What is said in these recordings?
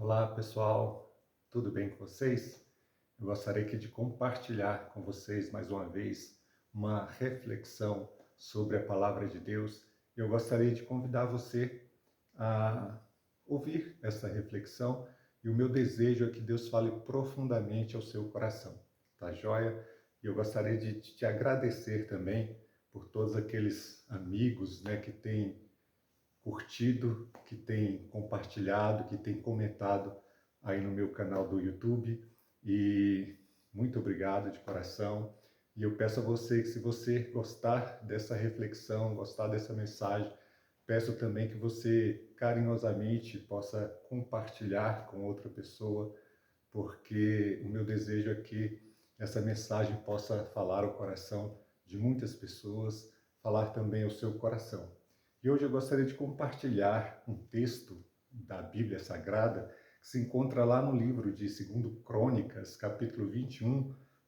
Olá pessoal, tudo bem com vocês? Eu gostaria aqui de compartilhar com vocês mais uma vez uma reflexão sobre a Palavra de Deus. Eu gostaria de convidar você a ouvir essa reflexão e o meu desejo é que Deus fale profundamente ao seu coração, tá joia? E eu gostaria de te agradecer também por todos aqueles amigos, que têm curtido, que tem compartilhado, que tem comentado aí no meu canal do YouTube. E muito obrigado de coração. E eu peço a você que, se você gostar dessa reflexão, gostar dessa mensagem, peço também que você carinhosamente possa compartilhar com outra pessoa, porque o meu desejo é que essa mensagem possa falar ao coração de muitas pessoas, falar também ao seu coração. E hoje eu gostaria de compartilhar um texto da Bíblia Sagrada que se encontra lá no livro de 2 Crônicas, capítulo 21,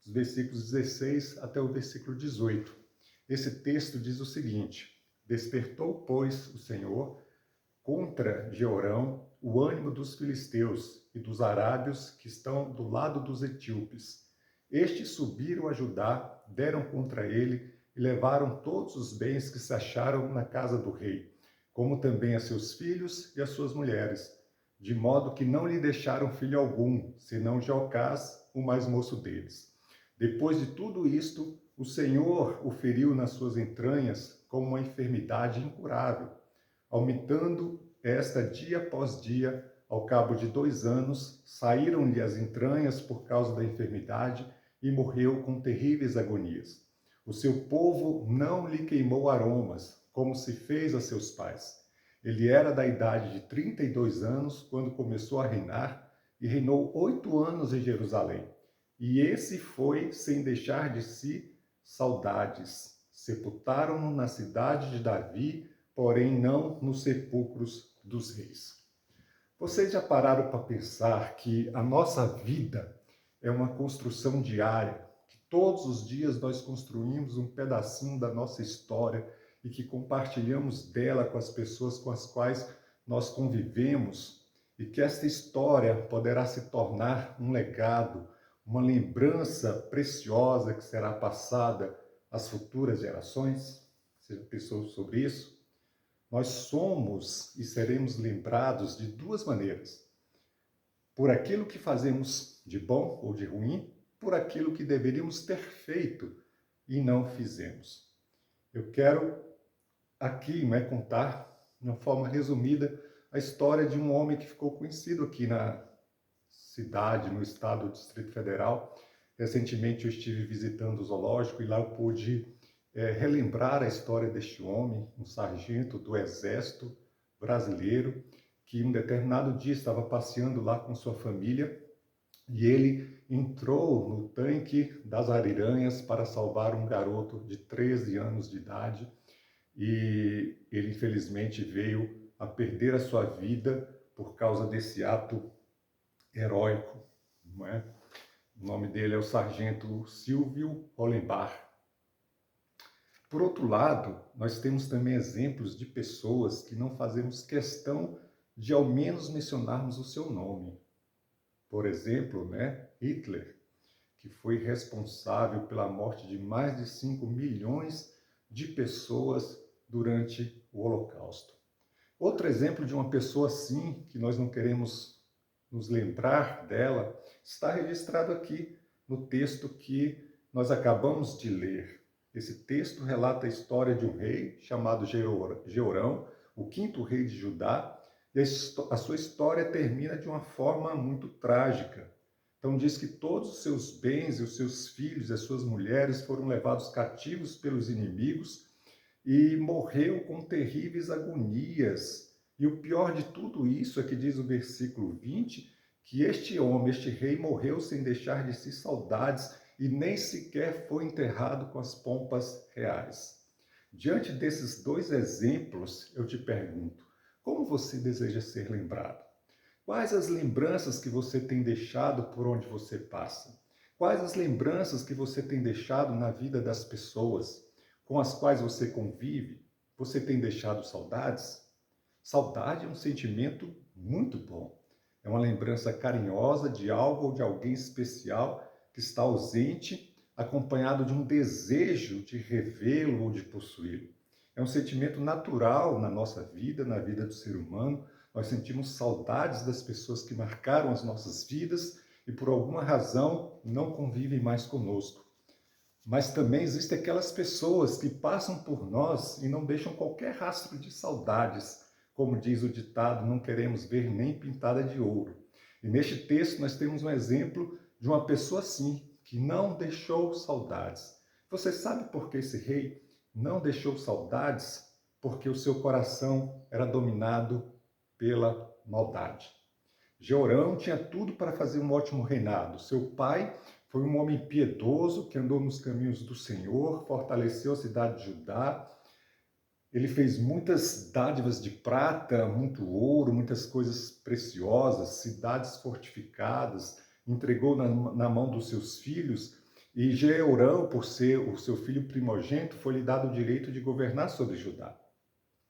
dos versículos 16 até o versículo 18. Esse texto diz o seguinte: Despertou, pois, o Senhor contra Jeorão o ânimo dos filisteus e dos arábios que estão do lado dos etíopes. Estes subiram a Judá, deram contra ele e levaram todos os bens que se acharam na casa do rei, como também a seus filhos e as suas mulheres, de modo que não lhe deixaram filho algum, senão Jeocás, o mais moço deles. Depois de tudo isto, o Senhor o feriu nas suas entranhas com uma enfermidade incurável, aumentando esta dia após dia. Ao cabo de 2 anos, saíram-lhe as entranhas por causa da enfermidade e morreu com terríveis agonias. O seu povo não lhe queimou aromas, como se fez a seus pais. Ele era da idade de 32 anos quando começou a reinar e reinou 8 anos em Jerusalém. E esse foi sem deixar de si saudades. Sepultaram-no na cidade de Davi, porém não nos sepulcros dos reis. Vocês já pararam para pensar que a nossa vida é uma construção diária, que todos os dias nós construímos um pedacinho da nossa história e que compartilhamos dela com as pessoas com as quais nós convivemos, e que esta história poderá se tornar um legado, uma lembrança preciosa que será passada às futuras gerações? Você já pensou sobre isso? Nós somos e seremos lembrados de duas maneiras: por aquilo que fazemos de bom ou de ruim, por aquilo que deveríamos ter feito e não fizemos. Eu quero aqui contar, de uma forma resumida, a história de um homem que ficou conhecido aqui na cidade, no estado do Distrito Federal. Recentemente eu estive visitando o zoológico e lá eu pude relembrar a história deste homem, um sargento do Exército brasileiro, que um determinado dia estava passeando lá com sua família e ele entrou no tanque das ariranhas para salvar um garoto de 13 anos de idade, e ele infelizmente veio a perder a sua vida por causa desse ato heróico, não é? O nome dele é o Sargento Silvio Hollenbach. Por outro lado, nós temos também exemplos de pessoas que não fazemos questão de ao menos mencionarmos o seu nome. Por exemplo, Hitler, que foi responsável pela morte de mais de 5 milhões de pessoas durante o Holocausto. Outro exemplo de uma pessoa assim, que nós não queremos nos lembrar dela, está registrado aqui no texto que nós acabamos de ler. Esse texto relata a história de um rei chamado Jeorão, o quinto rei de Judá, e a sua história termina de uma forma muito trágica. Então diz que todos os seus bens e os seus filhos e as suas mulheres foram levados cativos pelos inimigos e morreu com terríveis agonias. E o pior de tudo isso é que diz o versículo 20, que este homem, este rei, morreu sem deixar de si saudades e nem sequer foi enterrado com as pompas reais. Diante desses dois exemplos, eu te pergunto: como você deseja ser lembrado? Quais as lembranças que você tem deixado por onde você passa? Quais as lembranças que você tem deixado na vida das pessoas com as quais você convive? Você tem deixado saudades? Saudade é um sentimento muito bom. É uma lembrança carinhosa de algo ou de alguém especial que está ausente, acompanhado de um desejo de revê-lo ou de possuí-lo. É um sentimento natural na nossa vida, na vida do ser humano. Nós sentimos saudades das pessoas que marcaram as nossas vidas e por alguma razão não convivem mais conosco. Mas também existem aquelas pessoas que passam por nós e não deixam qualquer rastro de saudades. Como diz o ditado, não queremos ver nem pintada de ouro. E neste texto nós temos um exemplo de uma pessoa assim, que não deixou saudades. Você sabe por que esse rei não deixou saudades? Porque o seu coração era dominado pela maldade. Jeorão tinha tudo para fazer um ótimo reinado. Seu pai foi um homem piedoso que andou nos caminhos do Senhor, fortaleceu a cidade de Judá. Ele fez muitas dádivas de prata, muito ouro, muitas coisas preciosas, cidades fortificadas, entregou na mão dos seus filhos. E Jeorão, por ser o seu filho primogênito, foi-lhe dado o direito de governar sobre Judá.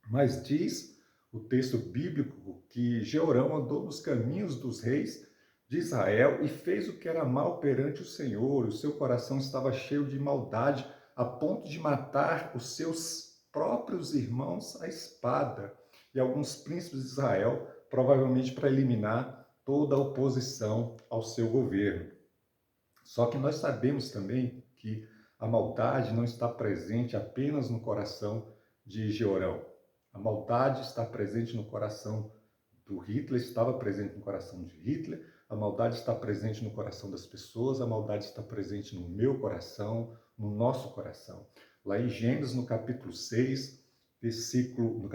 Mas diz o texto bíblico que Jeorão andou nos caminhos dos reis de Israel e fez o que era mal perante o Senhor. O seu coração estava cheio de maldade, a ponto de matar os seus próprios irmãos à espada e alguns príncipes de Israel, provavelmente para eliminar toda a oposição ao seu governo. Só que nós sabemos também que a maldade não está presente apenas no coração de Jeorão. A maldade está presente no coração do Hitler, estava presente no coração de Hitler, a maldade está presente no coração das pessoas, a maldade está presente no meu coração, no nosso coração. Lá em Gênesis, no capítulo 6, versículo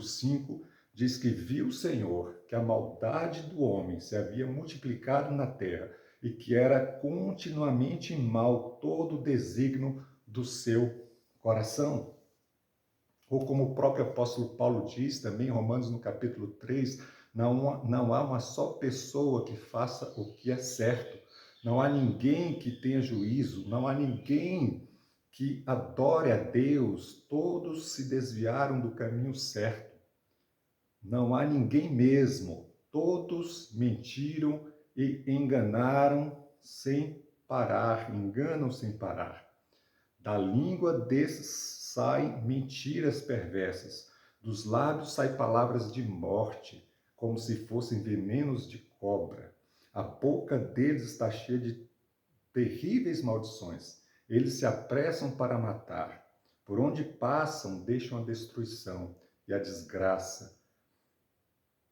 5, diz que viu o Senhor que a maldade do homem se havia multiplicado na terra e que era continuamente mal todo o desígnio do seu coração. Ou como o próprio apóstolo Paulo diz também em Romanos no capítulo 3, não há uma só pessoa que faça o que é certo, não há ninguém que tenha juízo, não há ninguém que adore a Deus, todos se desviaram do caminho certo. Não há ninguém mesmo, todos mentiram e enganaram sem parar, enganam sem parar. Da língua desses saem mentiras perversas, dos lábios saem palavras de morte, como se fossem venenos de cobra. A boca deles está cheia de terríveis maldições. Eles se apressam para matar. Por onde passam, deixam a destruição e a desgraça.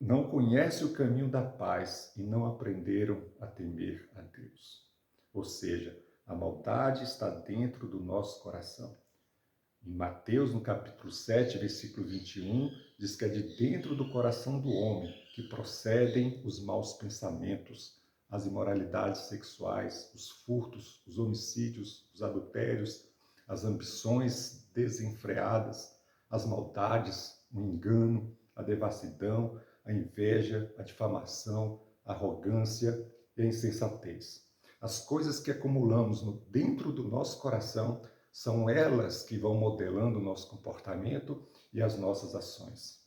Não conhecem o caminho da paz e não aprenderam a temer a Deus. Ou seja, a maldade está dentro do nosso coração. Em Mateus, no capítulo 7, versículo 21, diz que é de dentro do coração do homem que procedem os maus pensamentos, as imoralidades sexuais, os furtos, os homicídios, os adultérios, as ambições desenfreadas, as maldades, o engano, a devassidão, a inveja, a difamação, a arrogância e a insensatez. As coisas que acumulamos dentro do nosso coração são elas que vão modelando o nosso comportamento e as nossas ações.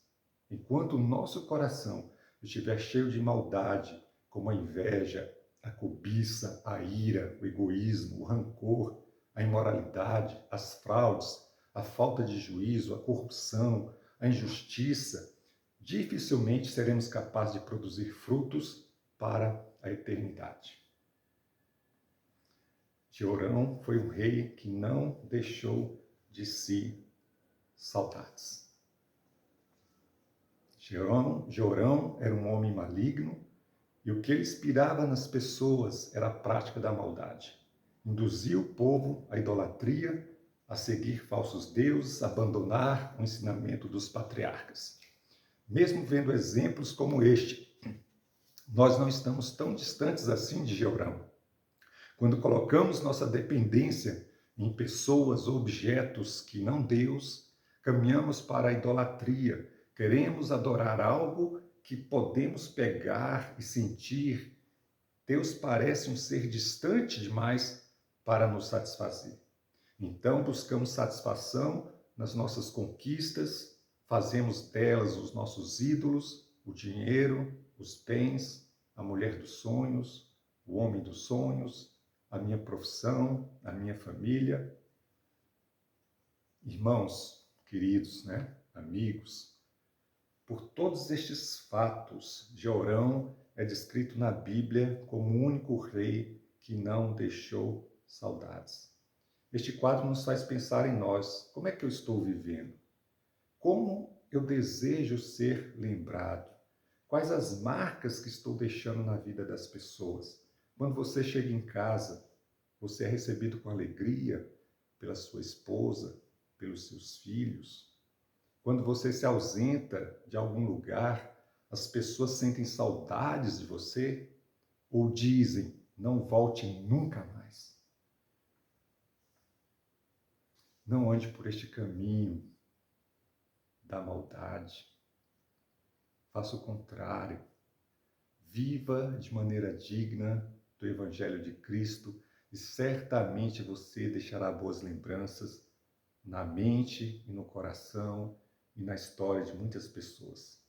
Enquanto o nosso coração estiver cheio de maldade, como a inveja, a cobiça, a ira, o egoísmo, o rancor, a imoralidade, as fraudes, a falta de juízo, a corrupção, a injustiça, dificilmente seremos capazes de produzir frutos para a eternidade. Jeorão foi um rei que não deixou de si saudades. Jeorão era um homem maligno e o que ele inspirava nas pessoas era a prática da maldade. Induzia o povo à idolatria, a seguir falsos deuses, a abandonar o ensinamento dos patriarcas. Mesmo vendo exemplos como este, nós não estamos tão distantes assim de Jeorão. Quando colocamos nossa dependência em pessoas ou objetos que não Deus, caminhamos para a idolatria, queremos adorar algo que podemos pegar e sentir. Deus parece um ser distante demais para nos satisfazer. Então buscamos satisfação nas nossas conquistas, fazemos delas os nossos ídolos, o dinheiro, os bens, a mulher dos sonhos, o homem dos sonhos, a minha profissão, a minha família. Irmãos, queridos, né? Amigos, por todos estes fatos, Jeorão é descrito na Bíblia como o único rei que não deixou saudades. Este quadro nos faz pensar em nós. Como é que eu estou vivendo? Como eu desejo ser lembrado? Quais as marcas que estou deixando na vida das pessoas? Quando você chega em casa, você é recebido com alegria pela sua esposa, pelos seus filhos? Quando você se ausenta de algum lugar, as pessoas sentem saudades de você ou dizem, não volte nunca mais? Não ande por este caminho da maldade. Faça o contrário. Viva de maneira digna do Evangelho de Cristo e certamente você deixará boas lembranças na mente e no coração e na história de muitas pessoas.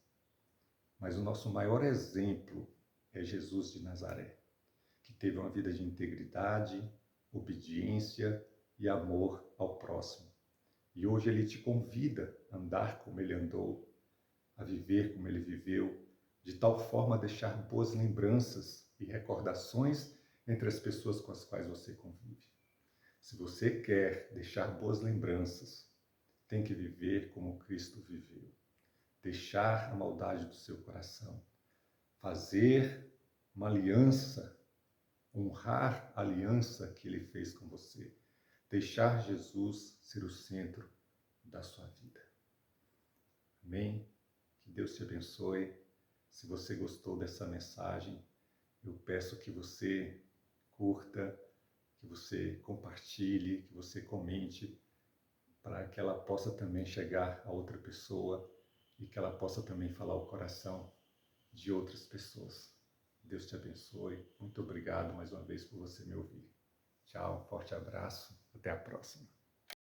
Mas o nosso maior exemplo é Jesus de Nazaré, que teve uma vida de integridade, obediência e amor ao próximo. E hoje ele te convida a andar como ele andou, a viver como ele viveu, de tal forma a deixar boas lembranças e recordações entre as pessoas com as quais você convive. Se você quer deixar boas lembranças, tem que viver como Cristo viveu. Deixar a maldade do seu coração. Fazer uma aliança, honrar a aliança que ele fez com você. Deixar Jesus ser o centro da sua vida. Amém? Que Deus te abençoe. Se você gostou dessa mensagem, eu peço que você curta, que você compartilhe, que você comente, para que ela possa também chegar a outra pessoa e que ela possa também falar o coração de outras pessoas. Deus te abençoe. Muito obrigado mais uma vez por você me ouvir. Tchau, forte abraço. Até a próxima.